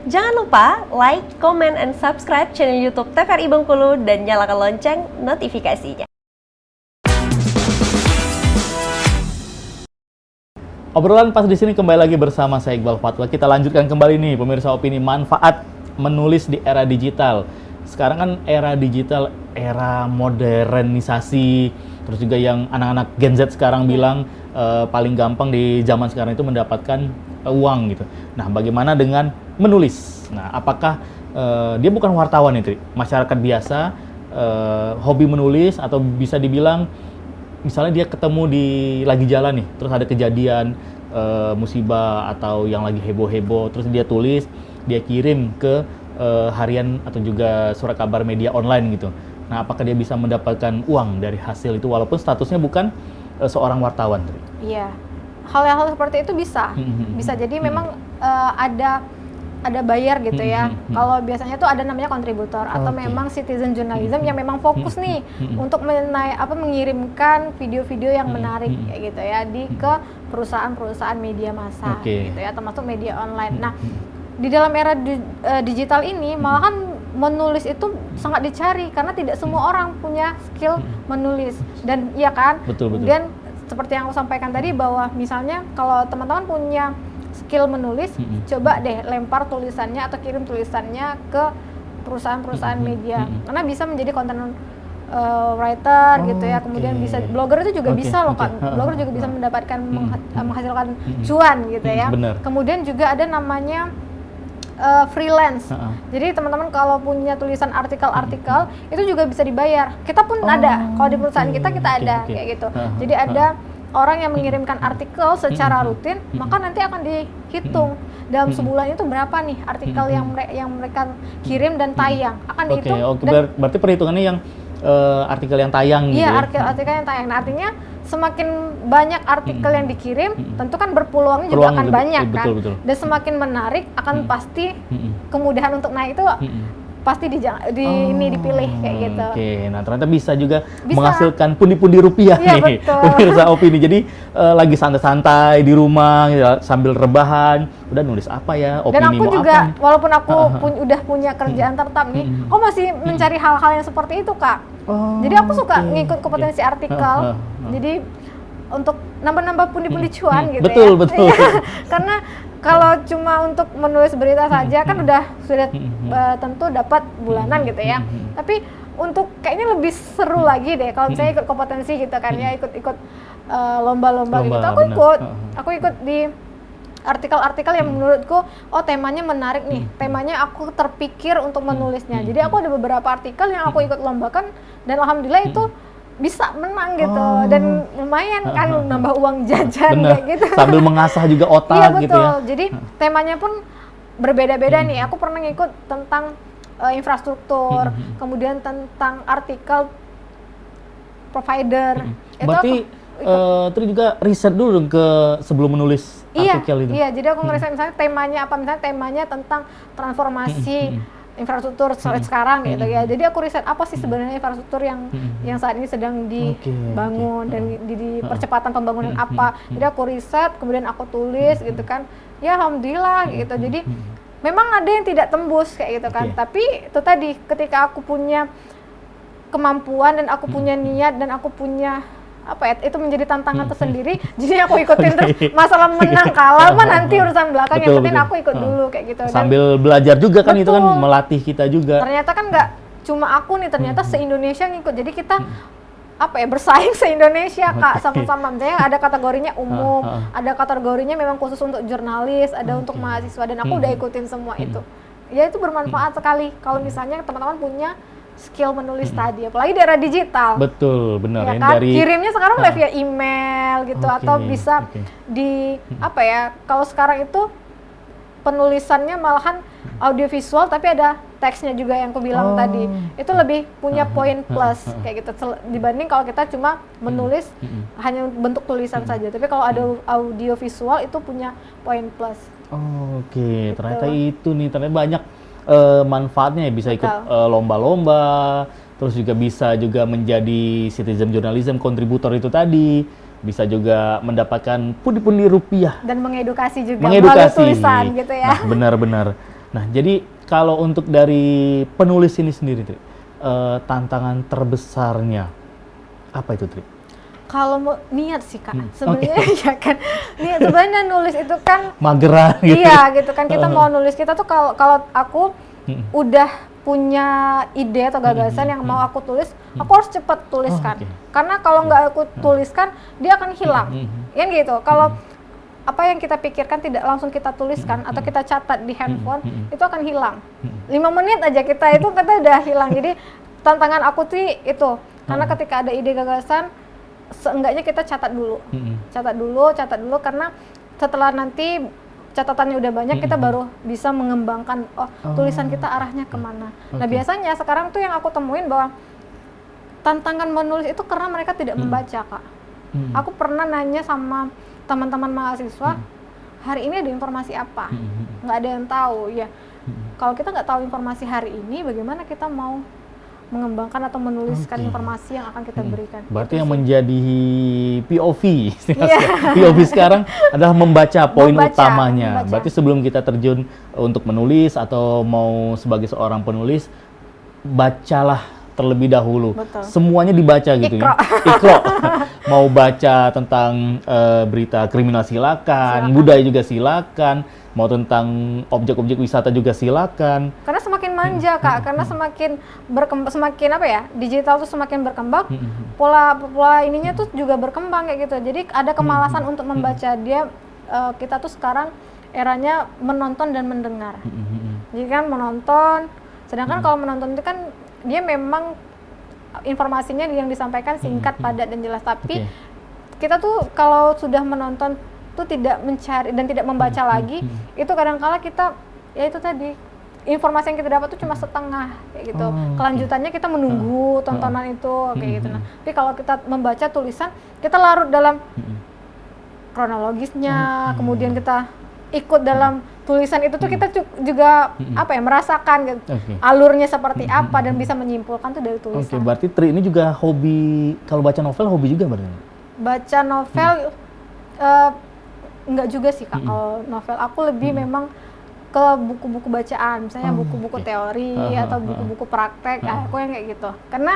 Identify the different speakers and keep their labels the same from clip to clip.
Speaker 1: Jangan lupa like, comment, and subscribe channel YouTube TVRI Bengkulu dan nyalakan lonceng notifikasinya.
Speaker 2: Obrolan pas di sini kembali lagi bersama saya Iqbal Fatwa. Kita lanjutkan kembali nih pemirsa opini manfaat menulis di era digital. Sekarang kan era digital, era modernisasi, terus juga yang anak-anak Gen Z sekarang bilang paling gampang di zaman sekarang itu mendapatkan uang gitu. Nah, bagaimana dengan menulis? Nah, apakah dia bukan wartawan itu, masyarakat biasa, hobi menulis, atau bisa dibilang misalnya dia ketemu lagi jalan nih, terus ada kejadian musibah atau yang lagi heboh-heboh, terus dia tulis, dia kirim ke harian atau juga surat kabar media online gitu. Nah, apakah dia bisa mendapatkan uang dari hasil itu walaupun statusnya bukan seorang wartawan?
Speaker 3: Iya, hal-hal seperti itu bisa jadi memang ada bayar gitu ya. Kalau biasanya tuh ada namanya kontributor atau memang citizen journalism yang memang fokus nih untuk mengirimkan video-video yang menarik kayak gitu ya ke perusahaan-perusahaan media massa gitu ya, termasuk media online. Nah, di dalam era digital ini malahan menulis itu sangat dicari karena tidak semua orang punya skill menulis. Dan iya kan?
Speaker 2: Betul.
Speaker 3: Dan seperti yang aku sampaikan tadi bahwa misalnya kalau teman-teman punya skill menulis, coba deh lempar tulisannya atau kirim tulisannya ke perusahaan-perusahaan media, karena bisa menjadi content writer gitu ya. Kemudian bisa blogger itu juga bisa loh kan, blogger juga bisa mendapatkan menghasilkan cuan gitu ya. Kemudian juga ada namanya freelance. Jadi teman-teman kalau punya tulisan artikel-artikel itu juga bisa dibayar. Kita pun ada, kalau di perusahaan kita ada kayak gitu. Jadi ada orang yang mengirimkan artikel secara rutin, maka nanti akan dihitung dalam sebulan itu berapa nih artikel yang mereka kirim dan tayang, akan dihitung.
Speaker 2: Berarti perhitungannya yang artikel yang tayang gitu.
Speaker 3: Iya, artikel yang tayang. Nah, artinya semakin banyak artikel yang dikirim, tentu kan berpeluangnya juga akan banyak kan. Dan semakin menarik akan pasti kemudahan untuk naik itu pasti ini dipilih kayak gitu.
Speaker 2: Nah ternyata bisa juga menghasilkan pundi-pundi rupiah nih pemirsa opini. Jadi lagi santai-santai di rumah sambil rebahan, udah nulis apa ya, opini.
Speaker 3: Dan aku
Speaker 2: mau
Speaker 3: juga
Speaker 2: apa?
Speaker 3: Walaupun aku udah punya kerjaan tetap nih, aku masih mencari hal-hal yang seperti itu, Kak. Jadi aku suka ngikut kompetensi artikel. Jadi untuk nambah-nambah pundi-pundi cuan gitu
Speaker 2: betul.
Speaker 3: Karena kalau cuma untuk menulis berita saja kan sudah tentu dapat bulanan gitu ya. Tapi untuk kayaknya lebih seru lagi deh kalau saya ikut kompetensi gitu kan ya, ikut lomba-lomba gitu. Aku ikut di artikel-artikel yang menurutku temanya menarik nih. Temanya aku terpikir untuk menulisnya. Jadi aku ada beberapa artikel yang aku ikut lombakan dan alhamdulillah itu bisa menang gitu, dan lumayan kan nambah uang jajan kayak gitu.
Speaker 2: Sambil mengasah juga otak.
Speaker 3: Iya, betul.
Speaker 2: Gitu ya.
Speaker 3: Jadi temanya pun berbeda-beda nih. Aku pernah ngikut tentang infrastruktur, kemudian tentang artikel provider.
Speaker 2: Berarti terus juga riset dulu ke sebelum menulis artikel itu.
Speaker 3: Iya, jadi aku ngeriset misalnya temanya apa, misalnya temanya tentang transformasi infrastruktur sekarang gitu ya. Jadi aku riset apa sih sebenarnya infrastruktur yang saat ini sedang dibangun dan di percepatan pembangunan apa. Jadi aku riset, kemudian aku tulis gitu kan. Ya alhamdulillah gitu. Jadi memang ada yang tidak tembus kayak gitu kan. Tapi itu tadi, ketika aku punya kemampuan dan aku punya niat dan aku punya itu menjadi tantangan tersendiri. Jadi aku ikutin terus, masalah menang kalah mah nanti urusan belakang, yang penting aku ikut dulu kayak gitu. Dan
Speaker 2: sambil belajar juga kan, itu kan melatih kita juga.
Speaker 3: Ternyata kan nggak cuma aku nih, ternyata se-Indonesia ngikut. Jadi kita bersaing se-Indonesia, Kak, sama-sama. Misalnya ada kategorinya umum, ada kategorinya memang khusus untuk jurnalis, ada untuk mahasiswa, dan aku udah ikutin semua itu. Ya itu bermanfaat sekali kalau misalnya teman-teman punya skill menulis tadi, apalagi di era digital.
Speaker 2: Betul, benar
Speaker 3: ya kan? Kirimnya sekarang udah via email gitu, atau bisa di kalau sekarang itu penulisannya malahan audiovisual tapi ada teksnya juga yang aku bilang tadi. Itu lebih punya poin plus kayak gitu dibanding kalau kita cuma menulis hanya bentuk tulisan saja. Tapi kalau ada audiovisual itu punya poin plus.
Speaker 2: Ternyata itu nih, ternyata banyak manfaatnya ya, bisa ikut lomba-lomba, terus juga bisa juga menjadi citizen journalism kontributor itu tadi, bisa juga mendapatkan pundi-pundi rupiah
Speaker 3: dan mengedukasi juga melalui tulisan gitu ya.
Speaker 2: Nah, benar-benar. Nah, jadi kalau untuk dari penulis ini sendiri, Tri, tantangan terbesarnya apa itu, Tri?
Speaker 3: Kalau mau niat sih Kak, sebenarnya ya kan, niat sebenarnya nulis itu kan
Speaker 2: Mageran gitu.
Speaker 3: iya gitu kan, kita mau nulis, kita tuh kalau aku udah punya ide atau gagasan yang mau aku tulis, aku harus cepat tuliskan. Karena kalau nggak aku tuliskan, dia akan hilang. Kan gitu. Kalau apa yang kita pikirkan tidak langsung kita tuliskan atau kita catat di handphone, itu akan hilang. 5 menit aja kita udah hilang. Jadi tantangan aku tuh itu, karena ketika ada ide gagasan, seenggaknya kita catat dulu, catat dulu, karena setelah nanti catatannya udah banyak, kita baru bisa mengembangkan tulisan kita arahnya kemana. Nah biasanya sekarang tuh yang aku temuin bahwa tantangan menulis itu karena mereka tidak membaca, Kak. Aku pernah nanya sama teman-teman mahasiswa, hari ini ada informasi apa? Nggak ada yang tahu ya. Kalau kita nggak tahu informasi hari ini, bagaimana kita mau mengembangkan atau menuliskan informasi yang akan kita berikan?
Speaker 2: Berarti yang menjadi POV, POV sekarang adalah membaca poin utamanya. Berarti sebelum kita terjun untuk menulis atau mau sebagai seorang penulis, bacalah terlebih dahulu.
Speaker 3: Betul.
Speaker 2: Semuanya dibaca gitu ya. Ikro. Mau baca tentang berita kriminal silakan, budaya juga silakan, mau tentang objek-objek wisata juga silakan.
Speaker 3: Karena semakin manja Kak, karena semakin berkembang, semakin apa ya, digital tuh semakin berkembang, pola ininya tuh juga berkembang kayak gitu. Jadi ada kemalasan untuk membaca. Kita tuh sekarang eranya menonton dan mendengar. Jadi kan menonton, sedangkan kalau menonton itu kan dia memang informasinya yang disampaikan singkat, padat dan jelas. Tapi kita tuh kalau sudah menonton tuh tidak mencari dan tidak membaca lagi, itu kadang-kala kita ya itu tadi, informasi yang kita dapat tuh cuma setengah kayak gitu. Kelanjutannya kita menunggu tontonan itu kayak gitu. Nah, tapi kalau kita membaca tulisan, kita larut dalam kronologisnya, kemudian kita ikut dalam tulisan itu tuh, kita juga apa ya, merasakan gitu, alurnya seperti apa dan bisa menyimpulkan tuh dari tulisan.
Speaker 2: Berarti Tri ini juga hobi, kalau baca novel hobi juga berarti?
Speaker 3: Baca novel enggak juga sih Kak. Kalau novel aku lebih memang ke buku-buku bacaan, misalnya buku-buku teori atau buku-buku praktek, aku yang kayak gitu. Karena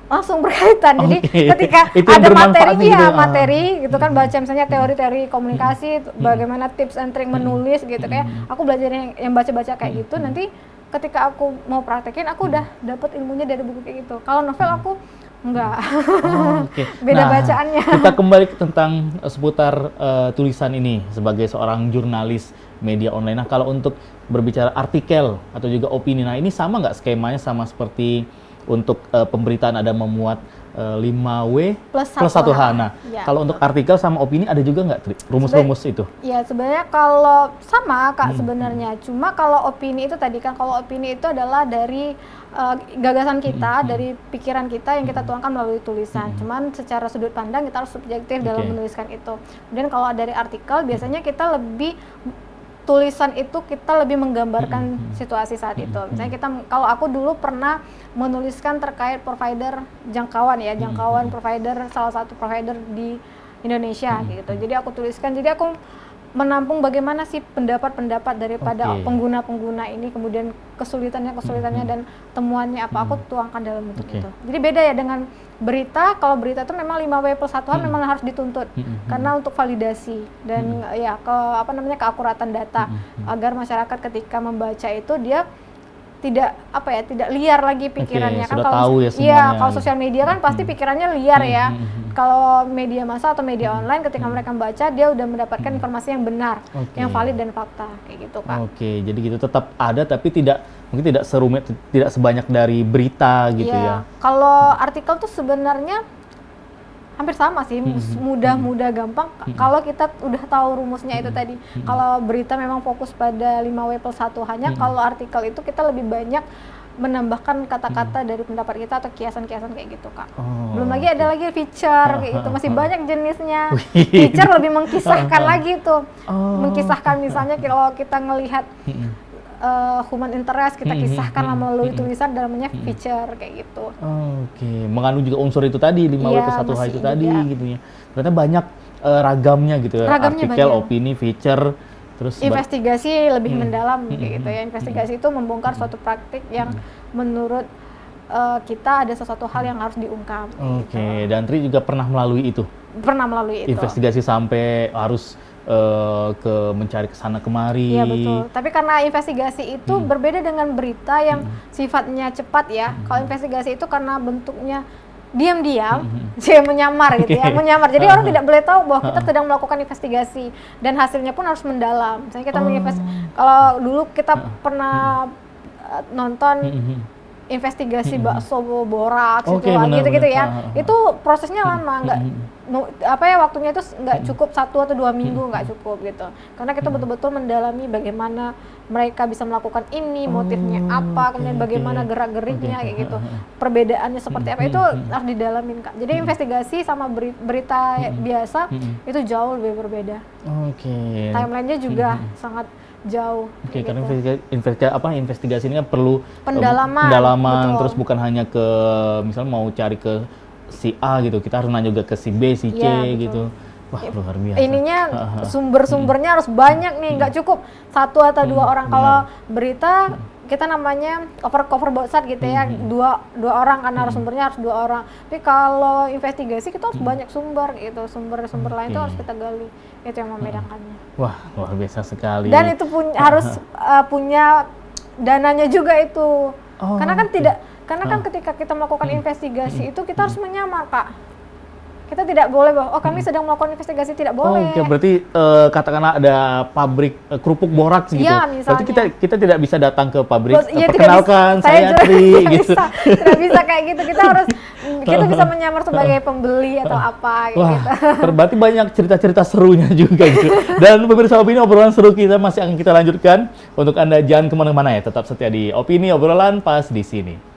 Speaker 3: langsung berkaitan. Jadi ketika ada materi materi gitu kan, baca misalnya teori-teori komunikasi, bagaimana tips and trick menulis gitu, kayak aku belajar yang baca-baca kayak gitu, nanti ketika aku mau praktekin, aku udah dapet ilmunya dari buku kayak gitu. Kalau novel aku enggak. Beda bacaannya.
Speaker 2: Kita kembali tentang seputar tulisan ini sebagai seorang jurnalis media online. Nah, kalau untuk berbicara artikel atau juga opini, nah ini sama nggak skemanya sama seperti untuk pemberitaan ada memuat 5W plus 1H. Nah, kalau untuk artikel sama opini ada juga nggak rumus-rumus itu?
Speaker 3: Ya sebenarnya kalau sama Kak sebenarnya. Cuma kalau opini itu tadi kan, kalau opini itu adalah dari gagasan kita, dari pikiran kita yang kita tuangkan melalui tulisan. Cuman secara sudut pandang kita harus subjektif dalam menuliskan itu. Kemudian kalau dari artikel biasanya kita lebih, tulisan itu kita lebih menggambarkan situasi saat itu. Misalnya kita, kalau aku dulu pernah menuliskan terkait provider jangkauan ya, jangkauan provider, salah satu provider di Indonesia gitu. Jadi aku tuliskan, jadi aku menampung bagaimana sih pendapat-pendapat daripada pengguna-pengguna ini, kemudian kesulitannya dan temuannya apa, aku tuangkan dalam bentuk itu. Jadi beda ya dengan berita. Kalau berita itu memang 5W plus 1H memang harus dituntut karena untuk validasi dan ya keakuratan data, agar masyarakat ketika membaca itu dia tidak tidak liar lagi pikirannya. Kan kalau kalau sosial media kan pasti pikirannya liar ya. Kalau media massa atau media online ketika mereka membaca, dia udah mendapatkan informasi yang benar, yang valid dan fakta kayak gitu Kak.
Speaker 2: Jadi gitu tetap ada, tapi mungkin tidak serumit, tidak sebanyak dari berita gitu ya.
Speaker 3: Kalau artikel tuh sebenarnya hampir sama sih, mudah gampang kalau kita udah tahu rumusnya itu tadi. Kalau berita memang fokus pada 5W plus 1H-nya, kalau artikel itu kita lebih banyak menambahkan kata-kata dari pendapat kita atau kiasan-kiasan kayak gitu Kak. Belum lagi ada lagi feature kayak gitu, masih banyak jenisnya. Feature lebih mengkisahkan lagi tuh, mengkisahkan misalnya kalau kita ngelihat human interest, kita kisahkan melalui tulisan, dalamnya feature kayak gitu.
Speaker 2: Mengandung juga unsur itu tadi, 5W plus 1H itu tadi gitu ya. Ternyata banyak ragamnya gitu ya, artikel, opini, feature, Terus
Speaker 3: investigasi lebih mendalam
Speaker 2: Hmm.
Speaker 3: gitu ya. Investigasi itu membongkar suatu praktik yang menurut kita ada sesuatu hal yang harus diungkap.
Speaker 2: Oke, dan Tri juga pernah melalui itu,
Speaker 3: Pernah melalui itu.
Speaker 2: investigasi sampai harus ke mencari kesana kemari.
Speaker 3: Iya betul. Tapi karena investigasi itu berbeda dengan berita yang sifatnya cepat ya. Kalau investigasi itu karena bentuknya diam-diam, saya menyamar gitu ya, menyamar. Jadi orang tidak boleh tahu bahwa kita sedang melakukan investigasi dan hasilnya pun harus mendalam. Misalnya kita kalau dulu kita pernah nonton investigasi bakso borak
Speaker 2: Oke,
Speaker 3: gitu,
Speaker 2: benar,
Speaker 3: gitu-gitu
Speaker 2: benar.
Speaker 3: ya. Itu prosesnya lama, nggak waktunya itu nggak cukup 1 atau 2 minggu, nggak cukup gitu. Karena kita betul-betul mendalami bagaimana mereka bisa melakukan ini, motifnya apa, kemudian bagaimana gerak-geriknya kayak gitu. Perbedaannya seperti apa itu harus didalamin, Kak. Jadi investigasi sama berita biasa itu jauh lebih berbeda.
Speaker 2: Oke.
Speaker 3: Timelinenya juga sangat jauh.
Speaker 2: Oke, karena
Speaker 3: gitu.
Speaker 2: investigasi ini kan perlu
Speaker 3: Pendalaman,
Speaker 2: pendalaman,
Speaker 3: betul.
Speaker 2: terus bukan hanya ke misalnya mau cari ke si A gitu, kita harus nanya juga ke si B, si C
Speaker 3: Iya, betul.
Speaker 2: gitu. Wah, luar biasa.
Speaker 3: Ininya sumber-sumbernya harus banyak nih, nggak cukup 1 atau 2 orang. Kalau berita kita namanya cover both side gitu ya, dua orang karena sumbernya harus 2 orang. Tapi kalau investigasi kita harus banyak sumber gitu, sumber-sumber lain itu harus kita gali. Itu yang membedakannya.
Speaker 2: Wah, luar biasa sekali.
Speaker 3: Dan itu harus punya dananya juga itu.
Speaker 2: Oh,
Speaker 3: Karena kan
Speaker 2: oke.
Speaker 3: karena kan ketika kita melakukan investigasi itu kita harus menyamar, Kak. Kita tidak boleh bahwa kami sedang melakukan investigasi, tidak boleh.
Speaker 2: Oke, berarti katakanlah ada pabrik kerupuk boraks gitu.
Speaker 3: Iya,
Speaker 2: Berarti
Speaker 3: misalnya.
Speaker 2: kita tidak bisa datang ke pabrik,
Speaker 3: Iya, tidak
Speaker 2: perkenalkan
Speaker 3: bisa.
Speaker 2: saya
Speaker 3: juga
Speaker 2: Tri
Speaker 3: tidak
Speaker 2: gitu.
Speaker 3: bisa, tidak bisa kayak gitu. Kita bisa menyamar sebagai pembeli atau apa kayak
Speaker 2: Wah,
Speaker 3: gitu.
Speaker 2: berarti banyak cerita-cerita serunya juga gitu. Dan pemirsa Opini, obrolan seru kita masih akan kita lanjutkan. Untuk Anda jangan kemana-mana ya, tetap setia di Opini, obrolan pas di sini.